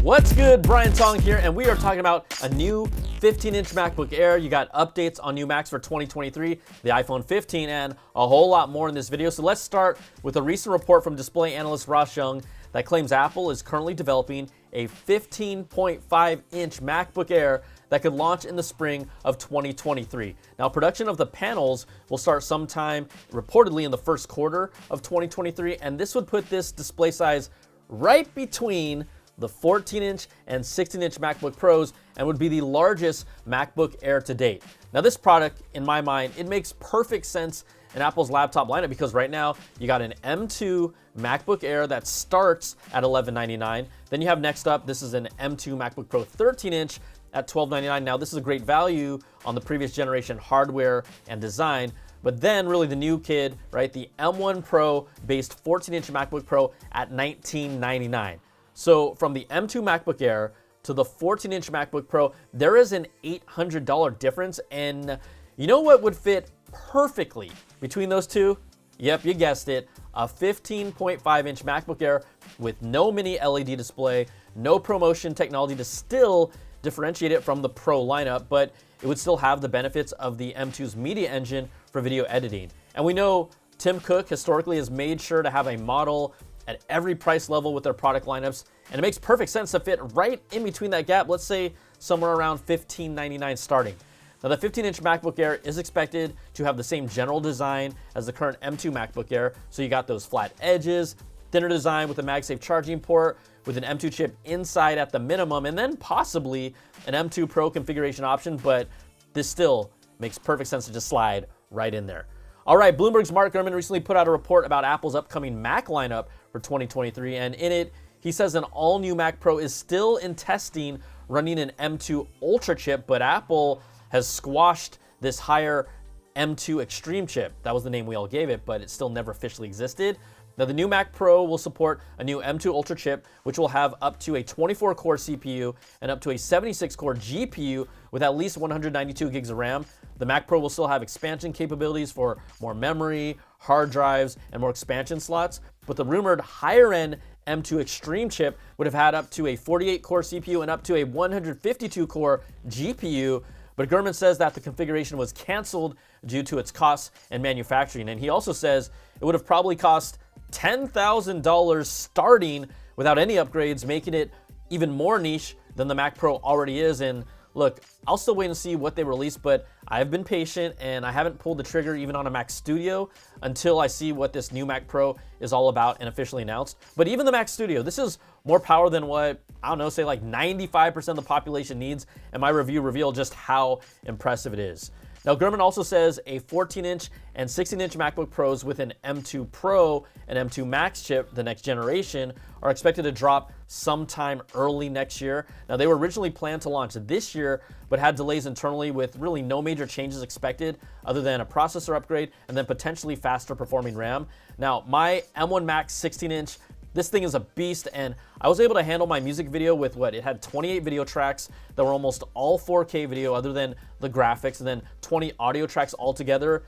What's good? Brian Tong here, and we are talking about a new 15-inch MacBook Air. You got updates on new Macs for 2023, the iPhone 15, and a whole lot more in this video. So let's start with a recent report from display analyst Ross Young that claims Apple is currently developing a 15.5-inch MacBook Air that could launch in the spring of 2023. Now, production of the panels will start sometime reportedly in the first quarter of 2023, and this would put this display size right between the 14-inch and 16-inch MacBook Pros and would be the largest MacBook Air to date. Now, this product, in my mind, it makes perfect sense in Apple's laptop lineup because right now you got an M2 MacBook Air that starts at $1199. Then you have next up, this is an M2 MacBook Pro 13-inch at $1299. Now, this is a great value on the previous generation hardware and design. But then really the new kid, right, the M1 Pro based 14-inch MacBook Pro at $1999. So from the M2 MacBook Air to the 14-inch MacBook Pro, there is an $800 difference. And you know what would fit perfectly between those two? Yep, you guessed it. A 15.5-inch MacBook Air with no mini LED display, no ProMotion technology to still differentiate it from the Pro lineup, but it would still have the benefits of the M2's media engine for video editing. And we know Tim Cook historically has made sure to have a model at every price level with their product lineups, and it makes perfect sense to fit right in between that gap, let's say somewhere around $1599 starting. Now, the 15-inch MacBook Air is expected to have the same general design as the current M2 MacBook Air, so you got those flat edges, thinner design with a MagSafe charging port, with an M2 chip inside at the minimum, and then possibly an M2 Pro configuration option, but this still makes perfect sense to just slide right in there. All right, Bloomberg's Mark Gurman recently put out a report about Apple's upcoming Mac lineup for 2023, and in it, he says an all-new Mac Pro is still in testing running an M2 Ultra chip, but Apple has squashed this higher M2 Extreme chip. That was the name we all gave it, but it still never officially existed. Now, the new Mac Pro will support a new M2 Ultra chip, which will have up to a 24-core CPU and up to a 76-core GPU with at least 192 gigs of RAM. The Mac Pro will still have expansion capabilities for more memory, hard drives, and more expansion slots, but the rumored higher-end M2 Extreme chip would have had up to a 48-core CPU and up to a 152-core GPU, but Gurman says that the configuration was canceled due to its costs and manufacturing, and he also says it would have probably cost $10,000 starting without any upgrades, making it even more niche than the Mac Pro already is. And look, I'll still wait and see what they release, but I've been patient and I haven't pulled the trigger even on a Mac Studio until I see what this new Mac Pro is all about and officially announced. But even the Mac Studio, this is more power than what, I don't know, say like 95% of the population needs, and my review revealed just how impressive it is. Now, Gurman also says a 14-inch and 16-inch MacBook Pros with an M2 Pro and M2 Max chip, the next generation, are expected to drop sometime early next year. Now, they were originally planned to launch this year, but had delays internally with really no major changes expected other than a processor upgrade and then potentially faster performing RAM. Now, my M1 Max 16-inch, this thing is a beast, and I was able to handle my music video with what? It had 28 video tracks that were almost all 4K video other than the graphics, and then 20 audio tracks altogether.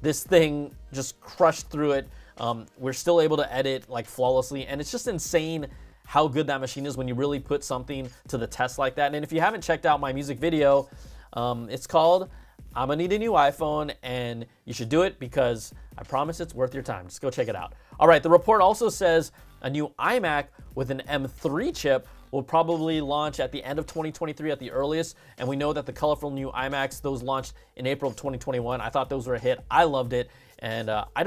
This thing just crushed through it. We're still able to edit like flawlessly, and it's just insane how good that machine is when you really put something to the test like that. And if you haven't checked out my music video, it's called I'm Gonna Need a New iPhone, and you should do it because I promise it's worth your time. Just go check it out. All right, the report also says a new iMac with an M3 chip will probably launch at the end of 2023 at the earliest, and we know that the colorful new iMacs, those launched in April of 2021. I thought those were a hit. I loved it, and I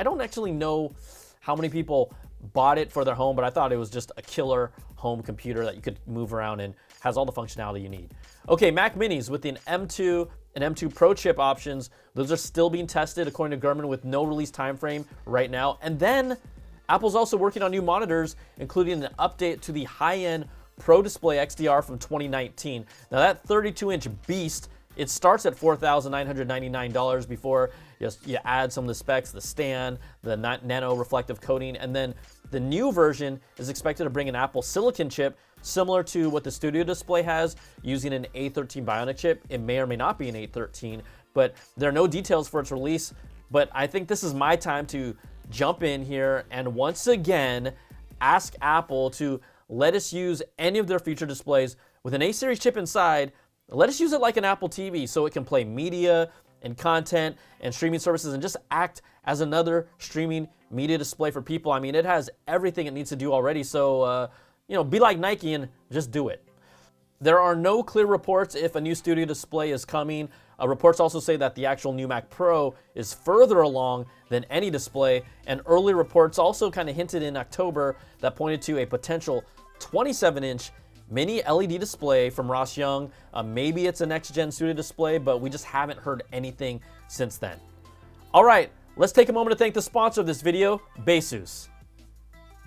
don't actually know how many people bought it for their home, but I thought it was just a killer home computer that you could move around and has all the functionality you need. Okay, Mac Minis with an M2 and M2 Pro chip options. Those are still being tested according to Gurman with no release time frame right now. And then Apple's also working on new monitors, including an update to the high-end Pro Display XDR from 2019. Now, that 32-inch beast, it starts at $4,999 before you add some of the specs, the stand, the nano reflective coating, and then the new version is expected to bring an Apple Silicon chip similar to what the Studio Display has, using an A13 Bionic chip. It may or may not be an A13, but there are no details for its release. But I think this is my time to jump in here and once again ask Apple to let us use any of their future displays with an A-series chip inside. Let us use it like an Apple TV so it can play media and content and streaming services and just act as another streaming media display for people. I mean, it has everything it needs to do already. So, be like Nike and just do it. There are no clear reports if a new studio display is coming. Reports also say that the actual new Mac Pro is further along than any display, and early reports also kind of hinted in October that pointed to a potential 27-inch mini LED display from Ross Young. Maybe it's a next-gen studio display, but we just haven't heard anything since then. All right, let's take a moment to thank the sponsor of this video, Baseus.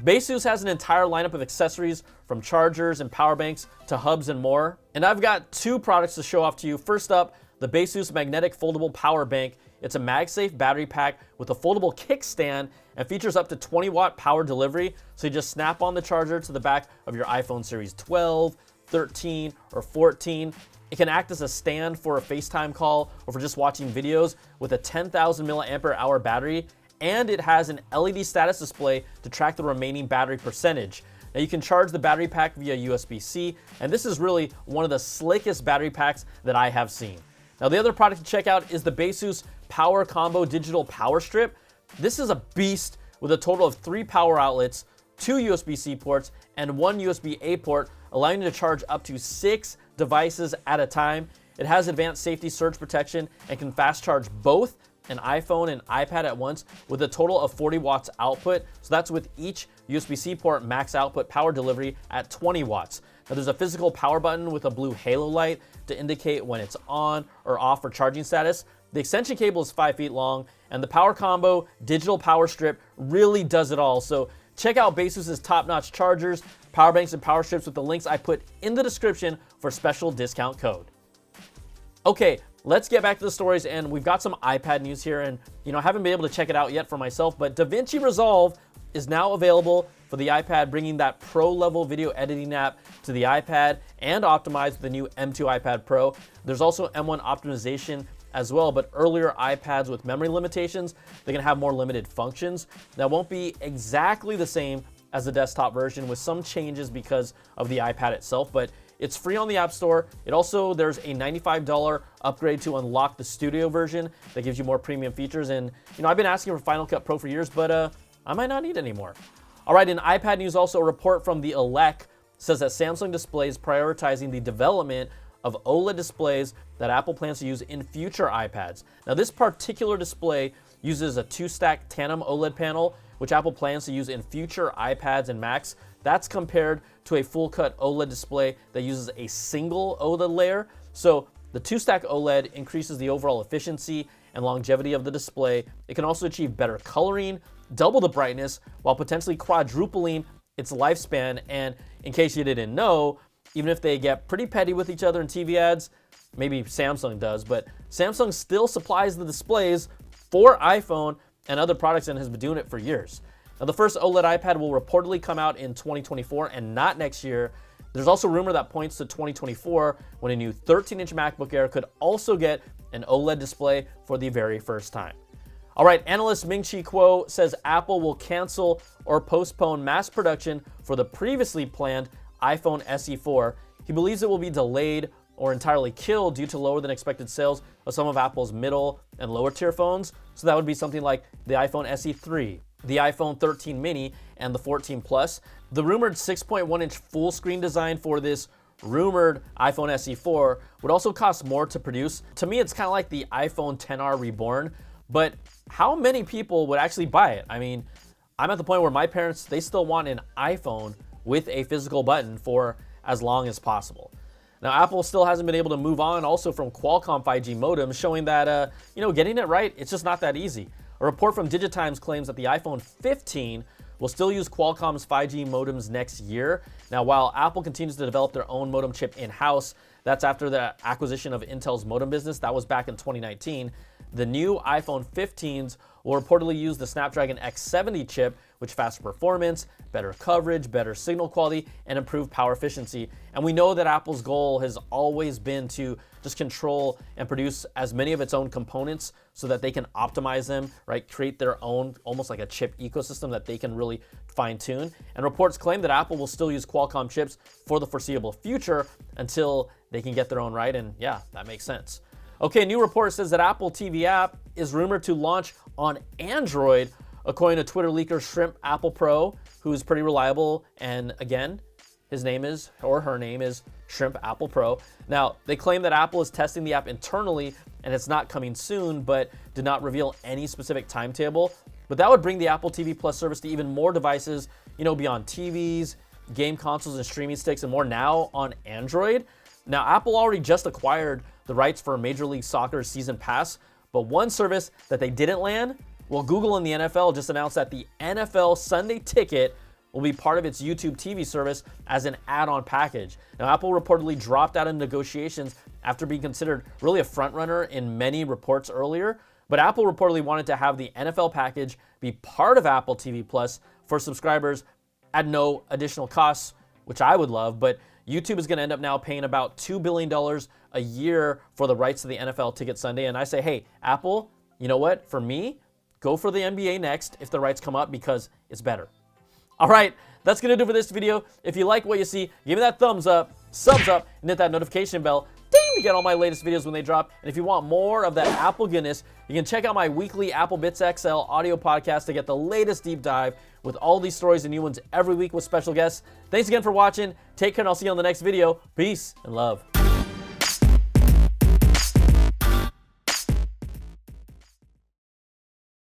Baseus has an entire lineup of accessories from chargers and power banks to hubs and more. And I've got two products to show off to you. First up, the Baseus Magnetic Foldable Power Bank. It's a MagSafe battery pack with a foldable kickstand and features up to 20-watt power delivery. So you just snap on the charger to the back of your iPhone Series 12, 13, or 14. It can act as a stand for a FaceTime call or for just watching videos with a 10,000 milliampere hour battery. And it has an LED status display to track the remaining battery percentage. Now you can charge the battery pack via USB-C, and this is really one of the slickest battery packs that I have seen. Now the other product to check out is the Baseus Power Combo Digital Power Strip. This is a beast with a total of 3 power outlets, 2 USB-C ports, and 1 USB-A port, allowing you to charge up to 6 devices at a time. It has advanced safety surge protection and can fast charge both an iPhone and iPad at once with a total of 40 watts output. So that's with each USB-C port max output power delivery at 20 watts. Now there's a physical power button with a blue halo light to indicate when it's on or off for charging status. The extension cable is 5 feet long, and the Power Combo Digital Power Strip really does it all. So check out Baseus' top-notch chargers, power banks, and power strips with the links I put in the description for special discount code. Okay, let's get back to the stories, and we've got some iPad news here, and I haven't been able to check it out yet for myself, but DaVinci Resolve is now available for the iPad, bringing that pro-level video editing app to the iPad and optimized with the new M2 iPad Pro. There's also M1 optimization as well, but earlier iPads with memory limitations, they can have more limited functions. That won't be exactly the same as the desktop version with some changes because of the iPad itself, but it's free on the App Store. There's a $95 upgrade to unlock the Studio version that gives you more premium features. And I've been asking for Final Cut Pro for years, but I might not need it anymore. All right, in iPad news, also a report from the Elec says that Samsung Display is prioritizing the development of OLED displays that Apple plans to use in future iPads. Now, this particular display uses a 2-stack tandem OLED panel, which Apple plans to use in future iPads and Macs. That's compared to a full-cut OLED display that uses a single OLED layer. So the 2-stack OLED increases the overall efficiency and longevity of the display. It can also achieve better coloring, double the brightness, while potentially quadrupling its lifespan. And in case you didn't know, even if they get pretty petty with each other in TV ads, maybe Samsung does, but Samsung still supplies the displays for iPhone and other products and has been doing it for years. Now, the first OLED iPad will reportedly come out in 2024 and not next year. There's also rumor that points to 2024 when a new 13-inch MacBook Air could also get an OLED display for the very first time. All right, analyst Ming-Chi Kuo says Apple will cancel or postpone mass production for the previously planned iPhone SE4. He believes it will be delayed or entirely killed due to lower than expected sales of some of Apple's middle and lower tier phones. So that would be something like the iPhone SE3, the iPhone 13 mini, and the 14 Plus. The rumored 6.1-inch full screen design for this rumored iPhone SE4 would also cost more to produce. To me, it's kind of like the iPhone XR Reborn, but how many people would actually buy it? I mean, I'm at the point where my parents, they still want an iPhone with a physical button for as long as possible. Now, Apple still hasn't been able to move on also from Qualcomm 5G modems, showing that, getting it right, it's just not that easy. A report from Digitimes claims that the iPhone 15 will still use Qualcomm's 5G modems next year. Now, while Apple continues to develop their own modem chip in-house, that's after the acquisition of Intel's modem business. That was back in 2019. the new iPhone 15s will reportedly use the Snapdragon X70 chip, which faster performance, better coverage, better signal quality, and improved power efficiency. And we know that Apple's goal has always been to just control and produce as many of its own components so that they can optimize them, right? Create their own, almost like a chip ecosystem that they can really fine tune. And reports claim that Apple will still use Qualcomm chips for the foreseeable future until they can get their own right. And yeah, that makes sense. Okay, new report says that Apple TV app is rumored to launch on Android, according to Twitter leaker Shrimp Apple Pro, who is pretty reliable. And again, his name is, or her name is Shrimp Apple Pro. Now, they claim that Apple is testing the app internally and it's not coming soon, but did not reveal any specific timetable. But that would bring the Apple TV Plus service to even more devices, beyond TVs, game consoles, and streaming sticks, and more now on Android. Now, Apple already just acquired the rights for Major League Soccer Season Pass, but one service that they didn't land, well, Google and the NFL just announced that the NFL Sunday Ticket will be part of its YouTube TV service as an add-on package. Now, Apple reportedly dropped out of negotiations after being considered really a frontrunner in many reports earlier, but Apple reportedly wanted to have the NFL package be part of Apple TV Plus for subscribers at no additional costs, which I would love, but YouTube is going to end up now paying about $2 billion a year for the rights to the NFL Ticket Sunday. And I say, hey, Apple, you know what? For me, go for the NBA next if the rights come up because it's better. All right, that's going to do for this video. If you like what you see, give me that thumbs up, subs up, and hit that notification bell ding, to get all my latest videos when they drop. And if you want more of that Apple goodness, you can check out my weekly Apple Bits XL audio podcast to get the latest deep dive with all these stories and new ones every week with special guests. Thanks again for watching. Take care, and I'll see you on the next video. Peace and love.